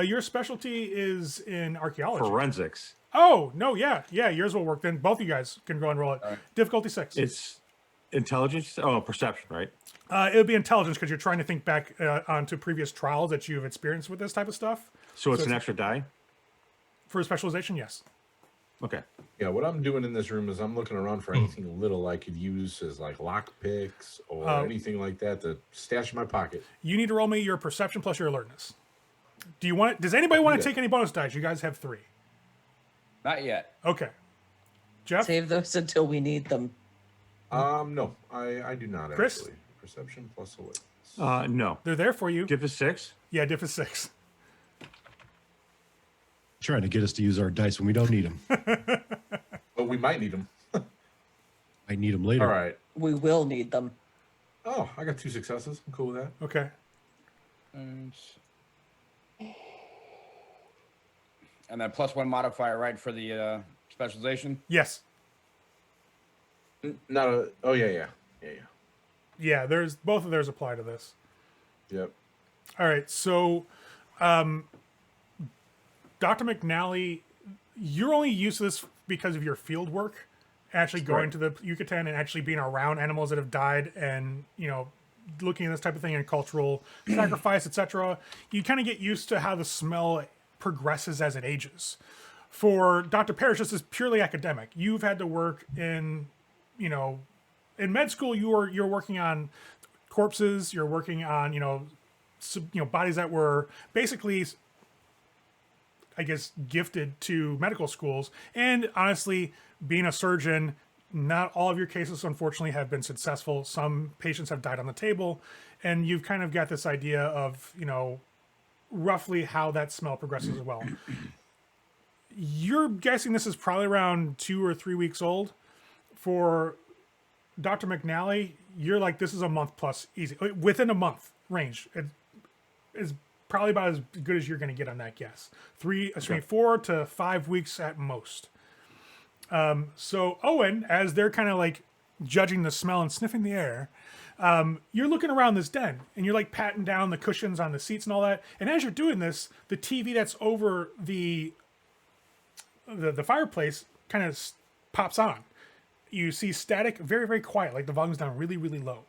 Your specialty is in archaeology. Forensics. Oh, no, yeah, yours will work then. Both of you guys can go and roll it. right. Difficulty 6. It's intelligence. Oh, perception, right? It would be intelligence because you're trying to think back onto previous trials that you've experienced with this type of stuff. So it's So an it's- extra die. For a specialization, yes. Okay. Yeah, what I'm doing in this room is I'm looking around for anything little I could use as like lock picks or anything like that to stash in my pocket. You need to roll me your perception plus your alertness. Do you want? Does anybody want to Yeah. take any bonus dice? You guys have 3. Not yet. Okay. Jeff, Save those until we need them. No, I do not Chris? actually. Perception plus awareness. No. they're there for you. Diff is 6. Yeah, diff is 6. Trying to get us to use our dice when we don't need them. But we might need them. I need them later. All right. We will need them. Oh, I got 2 successes. I'm cool with that. Okay. And then +1 modifier, right, for the specialization? Yes. Not a. Oh yeah. Yeah. There's both of theirs apply to this. Yep. All right. So, Dr. McNally, you're only used to this because of your field work, actually going to the Yucatan and actually being around animals that have died and, looking at this type of thing in cultural sacrifice, etc. You kind of get used to how the smell progresses as it ages. For Dr. Parrish, this is purely academic. You've had to work in, in med school, you're working on corpses, you're working on, bodies that were basically, I guess, gifted to medical schools. And honestly, being a surgeon, not all of your cases, unfortunately, have been successful. Some patients have died on the table. And you've kind of got this idea of, roughly how that smell progresses as well. You're guessing this is probably around 2 or 3 weeks old. For Dr. McNally, you're like, this is a month plus easy. Within a month range. It is probably about as good as you're going to get on that guess. 4 to 5 weeks at most. So Owen, as they're kind of like judging the smell and sniffing the air, you're looking around this den and you're like patting down the cushions on the seats and all that. And as you're doing this, the TV that's over the fireplace kind of pops on. You see static, very, very quiet, like the volume's down really, really low.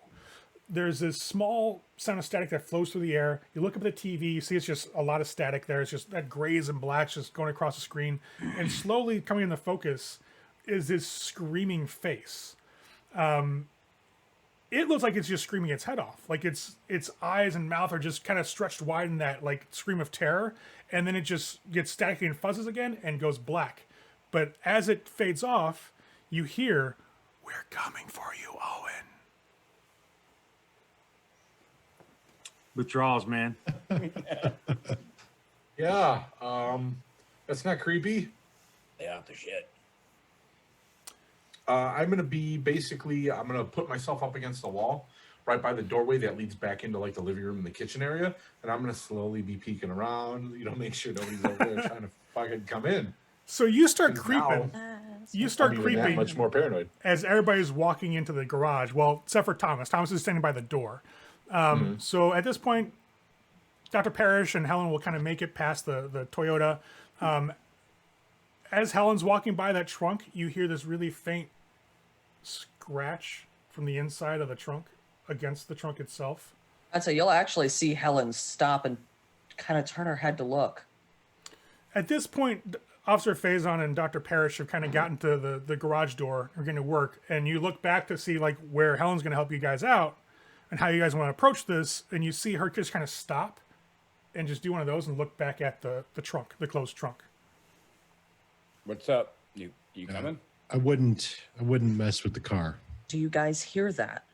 There's this small sound of static that flows through the air. You look up at the TV, you see it's just a lot of static there. It's just that grays and blacks just going across the screen. And slowly coming into focus is this screaming face. It looks like it's just screaming its head off. Like its eyes and mouth are just kind of stretched wide in that like scream of terror. And then it just gets staticky and fuzzes again and goes black. But as it fades off, you hear, "We're coming for you, Owen." Withdrawals, man. Yeah. That's not creepy. Yeah, the shit. I'm gonna put myself up against the wall right by the doorway that leads back into like the living room and the kitchen area, and I'm gonna slowly be peeking around, make sure nobody's over there trying to fucking come in. So you start 'Cause creeping. now You start I'm even that creeping much more paranoid. as everybody's walking into the garage. Well, except for Thomas. Thomas is standing by the door. So at this point, Dr. Parrish and Helen will kind of make it past the Toyota. As Helen's walking by that trunk, you hear this really faint scratch from the inside of the trunk against the trunk itself. And so you'll actually see Helen stop and kind of turn her head to look. At this point, Officer Faison and Dr. Parrish have kind of gotten to the garage door, are going to work, and you look back to see like where Helen's going to help you guys out and how you guys want to approach this, and you see her just kind of stop and just do one of those and look back at the trunk, the closed trunk. What's up? You coming? I wouldn't mess with the car. Do you guys hear that?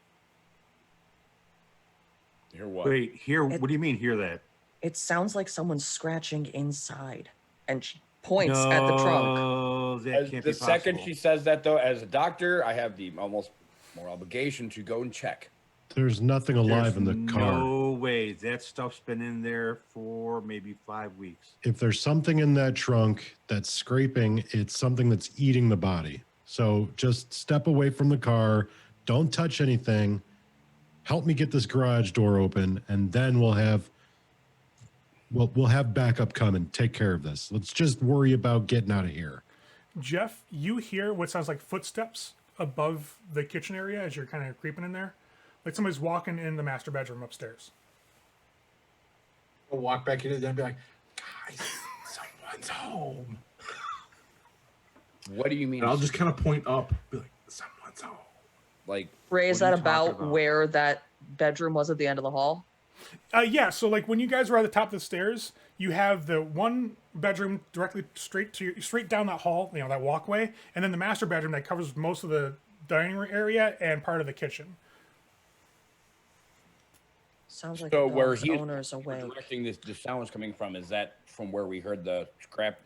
Hear what? Wait, what do you mean, hear that? It sounds like someone's scratching inside. And she points at the trunk. No, that As can't the be second possible. she says that, though, as a doctor, I have the almost more obligation to go and check. There's nothing alive in the car. No way. That stuff's been in there for maybe 5 weeks. If there's something in that trunk that's scraping, it's something that's eating the body. So just step away from the car. Don't touch anything. Help me get this garage door open, and then we'll have backup come and take care of this. Let's just worry about getting out of here. Jeff, you hear what sounds like footsteps above the kitchen area as you're kind of creeping in there. Like somebody's walking in the master bedroom upstairs. I'll walk back into there and be like, guys, someone's home. What do you mean? And I'll just kind of point up, be like, someone's home. like Ray, is What are that you talking about about? where that bedroom was at the end of the hall? Yeah, so like when you guys were at the top of the stairs, you have the one bedroom directly straight down that hall, that walkway, and then the master bedroom that covers most of the dining room area and part of the kitchen. Sounds like so the where dog's he owner's awake. directing the sounds coming from. Is that from where we heard the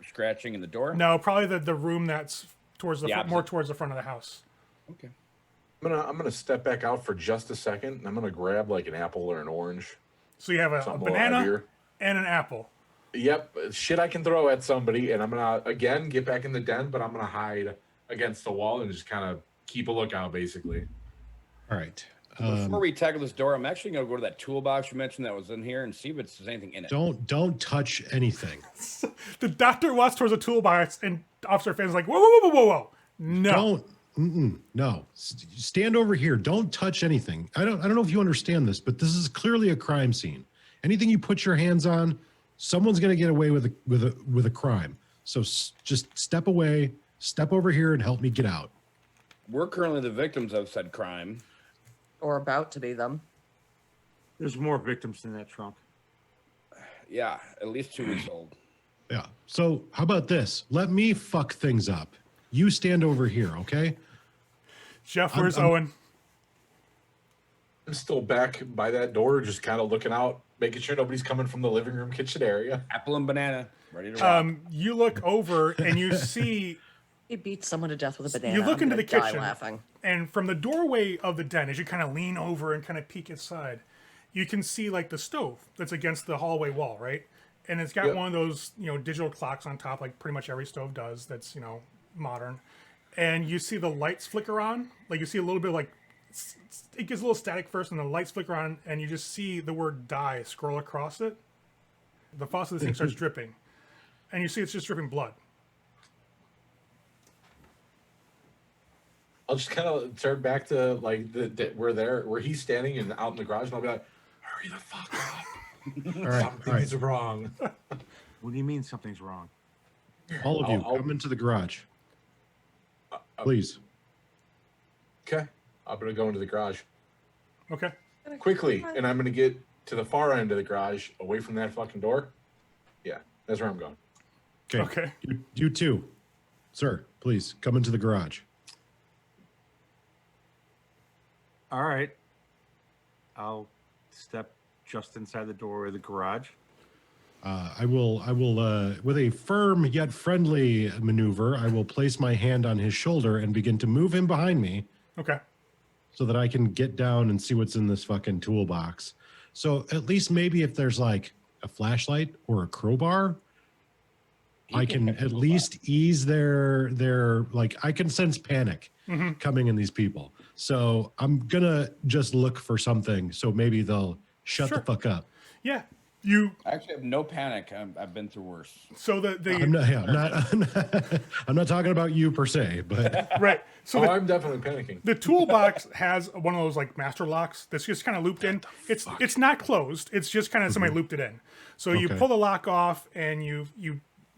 scratching in the door? No, probably the room that's towards the The more opposite. towards the front of the house. Okay. I'm gonna step back out for just a second, and I'm gonna grab like an apple or an orange. So you have a Something a little banana heavier. and an apple. Yep, shit I can throw at somebody, and I'm gonna again get back in the den, but I'm gonna hide against the wall and just kind of keep a lookout, basically. All right. Before we tackle this door, I'm actually going to go to that toolbox you mentioned that was in here and see if there's anything in it. Don't touch anything. The doctor walks towards the toolbox, and Officer Fan's like, whoa. No. No. Stand over here. Don't touch anything. I don't know if you understand this, but this is clearly a crime scene. Anything you put your hands on, someone's going to get away with a crime. So just step away, step over here, and help me get out. We're currently the victims of said crime. Or about to be them. There's more victims in that trunk. Yeah, at least 2 weeks old. Yeah. So how about this? Let me fuck things up. You stand over here, okay? Jeff, where's Owen? I'm still back by that door, just kind of looking out, making sure nobody's coming from the living room kitchen area. Apple and banana, ready to rock. You look over and you see. He beat someone to death with a banana. You look I'm into the gonna die kitchen, laughing. and from the doorway of the den, as you kind of lean over and kind of peek inside, you can see like the stove that's against the hallway wall, right? And it's got Yep. one of those, digital clocks on top, like pretty much every stove does. That's modern. And you see the lights flicker on, like you see a little bit of, like it gets a little static first, and the lights flicker on, and you just see the word "die" scroll across it. The faucet of the thing starts dripping, and you see it's just dripping blood. I'll just kind of turn back to like where he's standing and out in the garage, and I'll be like, "Hurry the fuck up! All right. Something's wrong." What do you mean something's wrong? All of you, I'll- come into the garage. Please. Okay, I'm gonna go into the garage Okay. quickly, and I'm gonna get to the far end of the garage, away from that fucking door. Yeah, that's where I'm going. Okay. You too. Sir, please come into the garage. All right. I'll step just inside the door of the garage. I will, with a firm yet friendly maneuver, I will place my hand on his shoulder and begin to move him behind me Okay. so that I can get down and see what's in this fucking toolbox. So at least maybe if there's like a flashlight or a crowbar, I can at least ease their like, I can sense panic coming in these people. So I'm gonna just look for something so maybe they'll shut the fuck up. Yeah. I actually have no panic. I've been through worse. So the I'm not talking about you per se, but right. So I'm definitely panicking. the toolbox has one of those like master locks that's just kind of looped in. It's not closed. It's just kind of somebody looped it in. So you pull the lock off and you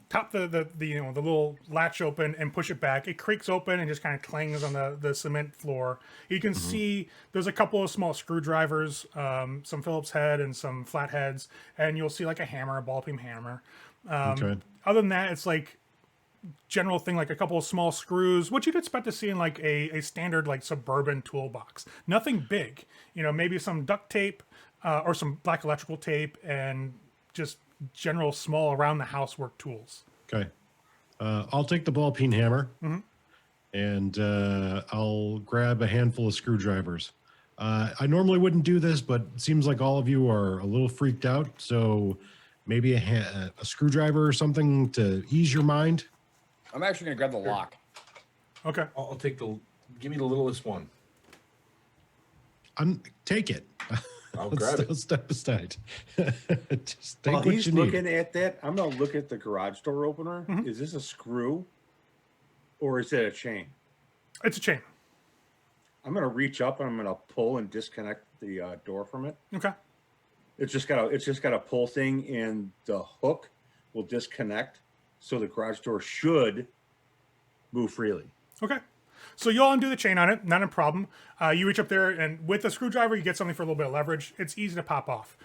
top the little latch open and push it back. It creaks open and just kind of clangs on the cement floor. You can see there's a couple of small screwdrivers, some Phillips head and some flatheads, and you'll see like a hammer, a ball peen hammer. Other than that, it's like general thing, like a couple of small screws, what you'd expect to see in like a standard like suburban toolbox. Nothing big, maybe some duct tape or some black electrical tape and just general small around the housework tools. okay. I'll take the ball peen hammer and I'll grab a handful of screwdrivers. I normally wouldn't do this, but it seems like all of you are a little freaked out. So maybe a screwdriver or something to ease your mind. I'm actually going to grab the lock. Okay. I'll take give me the littlest one. Take it. I'll grab it. I'll step aside. Just take While what he's you need. looking at that, I'm going to look at the garage door opener. Is this a screw or is it a chain? It's a chain. I'm going to reach up and I'm going to pull and disconnect the door from it. Okay. It's just got a pull thing, and the hook will disconnect, so the garage door should move freely. Okay. So you'll undo the chain on it, not a problem. You reach up there, and with the screwdriver, you get something for a little bit of leverage. It's easy to pop off.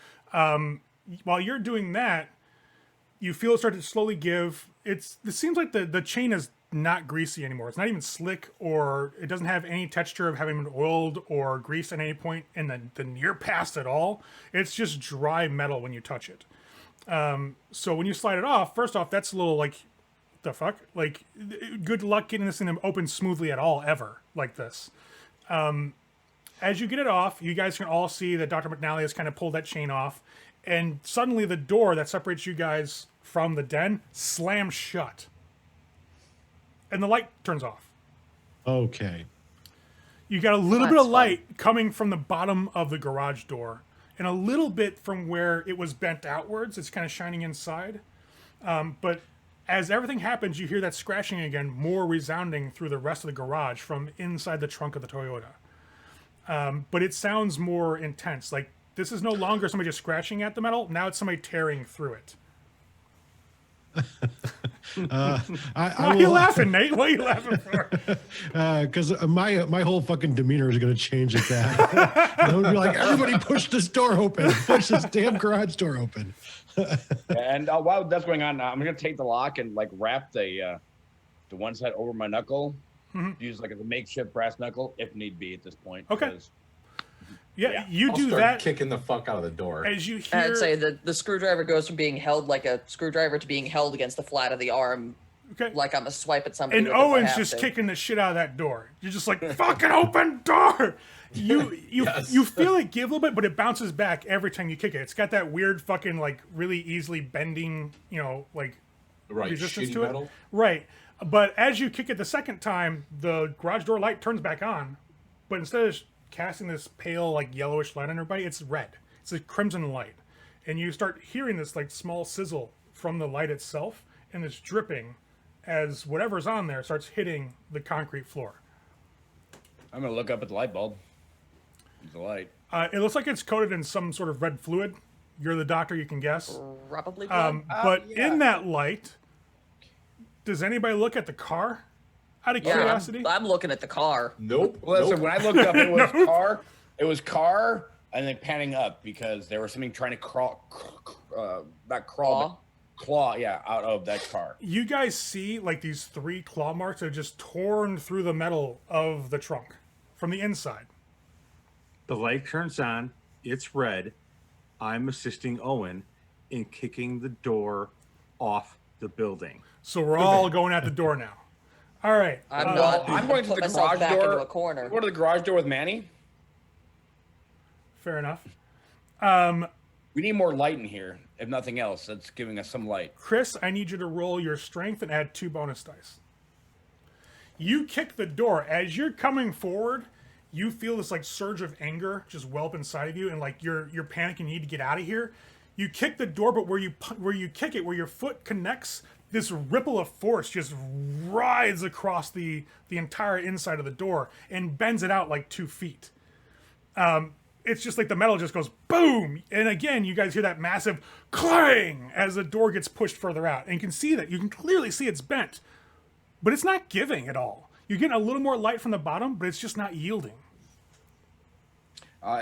While you're doing that, you feel it start to slowly give. It seems like the chain is not greasy anymore. It's not even slick, or it doesn't have any texture of having been oiled or greased at any point in the near past at all. It's just dry metal when you touch it. So when you slide it off, first off, that's a little like, the fuck? Like, good luck getting this thing to open smoothly at all, ever, like this. As you get it off, you guys can all see that Dr. McNally has kind of pulled that chain off, and suddenly the door that separates you guys from the den slams shut. And the light turns off. Okay. You got a little bit of light coming from the bottom of the garage door, and a little bit from where it was bent outwards. It's kind of shining inside. But as everything happens, you hear that scratching again, more resounding through the rest of the garage from inside the trunk of the Toyota. But it sounds more intense. Like, this is no longer somebody just scratching at the metal. Now it's somebody tearing through it. Why are you laughing, Nate? What are you laughing for? Because my whole fucking demeanor is going to change at that. I'm going to be like, everybody push this door open. Push this damn garage door open. And while that's going on, I'm going to take the lock and like wrap the one side over my knuckle. Use like a makeshift brass knuckle if need be at this point. Okay. Yeah, you I'll do start that. kicking the fuck out of the door. As you hear, I'd say the screwdriver goes from being held like a screwdriver to being held against the flat of the arm, okay, like I'm a swipe at somebody. and with it if I Owen's have just to. kicking the shit out of that door. You're just like, fucking open door. You you feel it give a little bit, but it bounces back every time you kick it. It's got that weird fucking like really easily bending, like resistance shitty to it. metal. Right. But as you kick it the second time, the garage door light turns back on, but instead of casting this pale like yellowish light on everybody, it's red. It's a crimson light, and you start hearing this like small sizzle from the light itself, and it's dripping as whatever's on there starts hitting the concrete floor. I'm going to look up at the light bulb. The light. It looks like it's coated in some sort of red fluid. You're the doctor, you can guess. Probably blood. But yeah. in that light, does anybody look at the car out of Yeah, curiosity? I'm looking at the car. Nope. Well, listen, nope. when I looked up, it was car. It was car, and then panning up because there was something trying to crawl, not crawl, but claw, out of that car. You guys see like these 3 claw marks that are just torn through the metal of the trunk from the inside. The light turns on. It's red. I'm assisting Owen in kicking the door off the building. So we're all going at the door now. All right. I'm Well, not. I'm going to put the myself garage back door. into a corner. Go to the garage door with Manny. Fair enough. We need more light in here, if nothing else. That's giving us some light. Chris, I need you to roll your strength and add 2 bonus dice. You kick the door. As you're coming forward, you feel this like surge of anger just whelp inside of you, and like you're panicking. You need to get out of here. You kick the door, but where you kick it, where your foot connects, this ripple of force just rides across the entire inside of the door and bends it out like 2 feet. It's just like the metal just goes boom, and again you guys hear that massive clang as the door gets pushed further out, and you can see that. You can clearly see it's bent, but it's not giving at all. You're getting a little more light from the bottom, but it's just not yielding.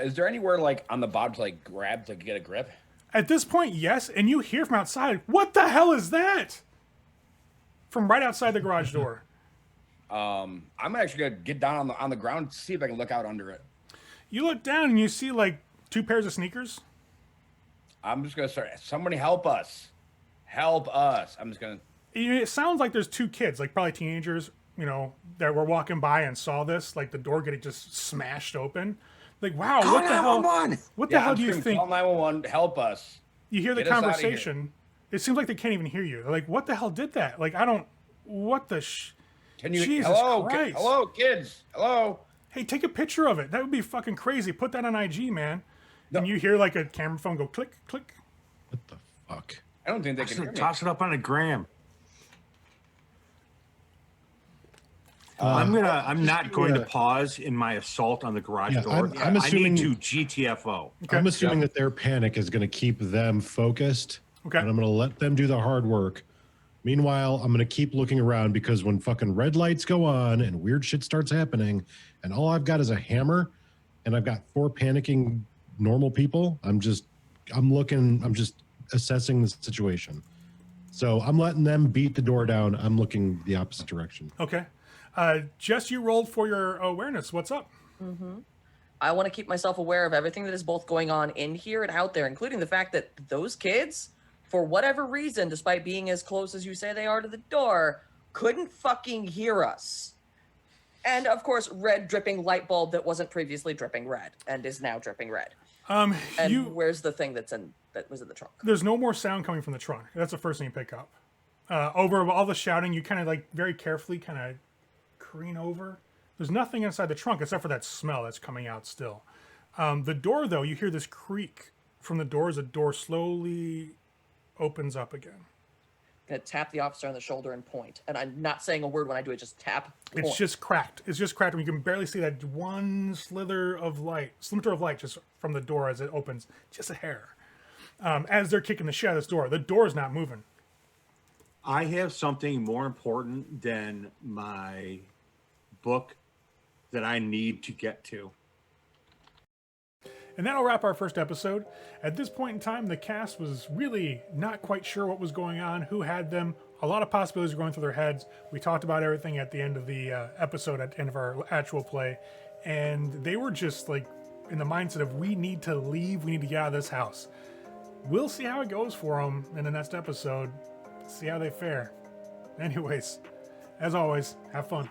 Is there anywhere like on the bottom to like grab to get a grip? At this point, yes, and you hear from outside, "What the hell is that?" From right outside the garage door. I'm actually gonna get down on the ground to see if I can look out under it. You look down and you see like 2 pairs of sneakers. I'm just gonna start. Somebody help us! Help us! I'm just gonna. It sounds like there's 2 kids, like probably teenagers, that were walking by and saw this, like the door getting just smashed open. Like, wow, what the hell? What the hell do you think? Call 911. Help us! You hear the Get us outta here. conversation. It seems like they can't even hear you. They're like, what the hell did that? Like, I don't. What the Can you? Jesus Hello, Christ. hello, kids. Hello. Hey, take a picture of it. That would be fucking crazy. Put that on IG, man. No. And you hear like a camera phone go click, click. What the fuck? I don't think they can hear me. Toss it up on a gram. I'm not going to pause in my assault on the garage Yeah, door. I'm assuming- I need to GTFO. I'm assuming that their panic is going to keep them focused. Okay. And I'm going to let them do the hard work. Meanwhile, I'm going to keep looking around, because when fucking red lights go on and weird shit starts happening, and all I've got is a hammer, and I've got 4 panicking normal people, I'm just assessing the situation. So I'm letting them beat the door down. I'm looking the opposite direction. Okay. Jess, you rolled for your awareness. What's up? I want to keep myself aware of everything that is both going on in here and out there, including the fact that those kids, for whatever reason, despite being as close as you say they are to the door, couldn't fucking hear us. And of course, red dripping light bulb that wasn't previously dripping red and is now dripping red. And where's the thing that was in the trunk? There's no more sound coming from the trunk. That's the first thing you pick up. Over all the shouting, you kind of like very carefully kind of careen over. There's nothing inside the trunk except for that smell that's coming out still. The door, though, you hear this creak from the door as the door slowly opens up again. I'm gonna tap the officer on the shoulder and point. And I'm not saying a word when I do it, just tap, point. It's just cracked. It's just cracked, and you can barely see that one slither of light just from the door as it opens, just a hair. As they're kicking the shit out of this door, the door is not moving. I have something more important than my book that I need to get to. And that'll wrap our first episode. At this point in time, the cast was really not quite sure what was going on, who had them. A lot of possibilities were going through their heads. We talked about everything at the end of the episode, at the end of our actual play. And they were just like in the mindset of, we need to leave, we need to get out of this house. We'll see how it goes for them in the next episode. See how they fare. Anyways, as always, have fun.